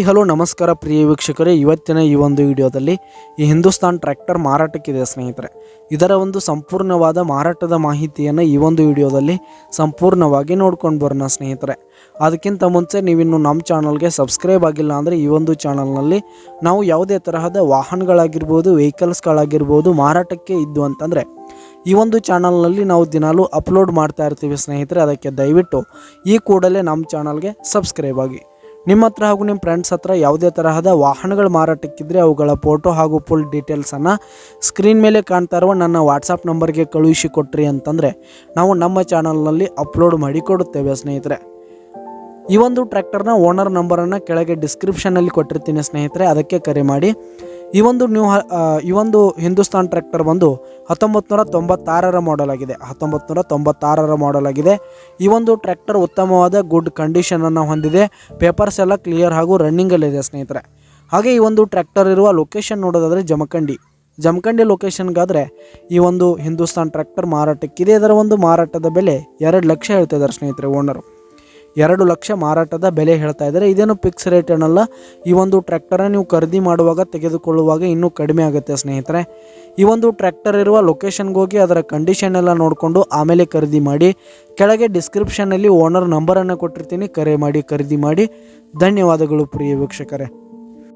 Hello ನಮಸ್ಕಾರ ಪ್ರಿಯ ವೀಕ್ಷಕರೇ, ಇವತ್ತಿನ ಈ ಒಂದು ವಿಡಿಯೋದಲ್ಲಿ ಈ ಹಿಂದೂಸ್ತಾನ್ ಟ್ರ್ಯಾಕ್ಟರ್ ಮಾರಾಟಕ್ಕಿದೆ ಸ್ನೇಹಿತರೆ. ಇದರ ಒಂದು ಸಂಪೂರ್ಣವಾದ ಮಾರಾಟದ ಮಾಹಿತಿಯನ್ನು ಈ ಒಂದು ವಿಡಿಯೋದಲ್ಲಿ ಸಂಪೂರ್ಣವಾಗಿ ನೋಡ್ಕೊಂಡು ಬರೋಣ ಸ್ನೇಹಿತರೆ. ಅದಕ್ಕಿಂತ ಮುಂಚೆ ನೀವಿನ್ನು ನಮ್ಮ ಚಾನಲ್ಗೆ ಸಬ್ಸ್ಕ್ರೈಬ್ ಆಗಿಲ್ಲ ಅಂದರೆ ಈ ಒಂದು ಚಾನಲ್ನಲ್ಲಿ ನಾವು ಯಾವುದೇ ತರಹದ ವಾಹನಗಳಾಗಿರ್ಬೋದು, ವೆಹಿಕಲ್ಸ್ಗಳಾಗಿರ್ಬೋದು ಮಾರಾಟಕ್ಕೆ ಇದ್ದು ಅಂತಂದರೆ ಈ ಒಂದು ಚಾನಲ್ನಲ್ಲಿ ನಾವು ದಿನಾಲೂ ಅಪ್ಲೋಡ್ ಮಾಡ್ತಾ ಇರ್ತೀವಿ ಸ್ನೇಹಿತರೆ. ಅದಕ್ಕೆ ದಯವಿಟ್ಟು ಈ ಕೂಡಲೇ ನಮ್ಮ ಚಾನಲ್ಗೆ ಸಬ್ಸ್ಕ್ರೈಬ್ ಆಗಿ. ನಿಮ್ಮ ಹತ್ರ ಹಾಗೂ ನಿಮ್ಮ ಫ್ರೆಂಡ್ಸ್ ಹತ್ರ ಯಾವುದೇ ತರಹದ ವಾಹನಗಳು ಮಾರಾಟಕ್ಕಿದ್ರೆ ಅವುಗಳ ಫೋಟೋ ಹಾಗೂ ಫುಲ್ ಡೀಟೇಲ್ಸನ್ನು ಸ್ಕ್ರೀನ್ ಮೇಲೆ ಕಾಣ್ತಾ ಇರುವ ನನ್ನ ವಾಟ್ಸಪ್ ನಂಬರ್ಗೆ ಕಳುಹಿಸಿ ಕೊಟ್ರಿ ಅಂತಂದರೆ ನಾವು ನಮ್ಮ ಚಾನಲ್ನಲ್ಲಿ ಅಪ್ಲೋಡ್ ಮಾಡಿ ಕೊಡುತ್ತೇವೆ ಸ್ನೇಹಿತರೆ. ಈ ಒಂದು ಟ್ರ್ಯಾಕ್ಟರ್ನ ಓನರ್ ನಂಬರನ್ನು ಕೆಳಗೆ ಡಿಸ್ಕ್ರಿಪ್ಷನಲ್ಲಿ ಕೊಟ್ಟಿರ್ತೀನಿ ಸ್ನೇಹಿತರೆ, ಅದಕ್ಕೆ ಕರೆ ಮಾಡಿ. ಈ ಒಂದು ಹಿಂದೂಸ್ತಾನ್ ಟ್ರ್ಯಾಕ್ಟರ್ ಬಂದು 1996ರ ಮಾಡೆಲ್ ಆಗಿದೆ. 1996ರ ಮಾಡೆಲ್ ಆಗಿದೆ. ಈ ಒಂದು ಟ್ರ್ಯಾಕ್ಟರ್ ಉತ್ತಮವಾದ ಗುಡ್ ಕಂಡೀಷನನ್ನು ಹೊಂದಿದೆ. ಪೇಪರ್ಸ್ ಎಲ್ಲ ಕ್ಲಿಯರ್ ಹಾಗೂ ರನ್ನಿಂಗಲ್ಲಿದೆ ಸ್ನೇಹಿತರೆ. ಹಾಗೆ ಈ ಒಂದು ಟ್ರ್ಯಾಕ್ಟರ್ ಇರುವ ಲೊಕೇಶನ್ ನೋಡೋದಾದರೆ ಜಮಖಂಡಿ ಲೊಕೇಶನ್ಗಾದರೆ ಈ ಒಂದು ಹಿಂದೂಸ್ತಾನ್ ಟ್ರ್ಯಾಕ್ಟರ್ ಮಾರಾಟಕ್ಕಿದೆ. ಇದರ ಒಂದು ಮಾರಾಟದ ಬೆಲೆ 2 ಲಕ್ಷ ಹೇಳ್ತಾ ಇದ್ದಾರೆ ಸ್ನೇಹಿತರೆ ಓನರು. 2 ಲಕ್ಷ ಮಾರಾಟದ ಬೆಲೆ ಹೇಳ್ತಾ ಇದ್ದಾರೆ. ಇದೇನು ಫಿಕ್ಸ್ ರೇಟ್ ಏನಲ್ಲ. ಈ ಒಂದು ಟ್ರ್ಯಾಕ್ಟರನ್ನು ನೀವು ಖರೀದಿ ಮಾಡುವಾಗ ತೆಗೆದುಕೊಳ್ಳುವಾಗ ಇನ್ನೂ ಕಡಿಮೆ ಆಗುತ್ತೆ ಸ್ನೇಹಿತರೆ. ಈ ಒಂದು ಟ್ರ್ಯಾಕ್ಟರ್ ಇರುವ ಲೊಕೇಶನ್ಗೆ ಹೋಗಿ ಅದರ ಕಂಡೀಷನ್ ಎಲ್ಲ ನೋಡಿಕೊಂಡು ಆಮೇಲೆ ಖರೀದಿ ಮಾಡಿ. ಕೆಳಗೆ ಡಿಸ್ಕ್ರಿಪ್ಷನ್ನಲ್ಲಿ ಓನರ್ ನಂಬರನ್ನು ಕೊಟ್ಟಿರ್ತೀನಿ, ಕರೆ ಮಾಡಿ ಖರೀದಿ ಮಾಡಿ. ಧನ್ಯವಾದಗಳು ಪ್ರಿಯ ವೀಕ್ಷಕರೇ.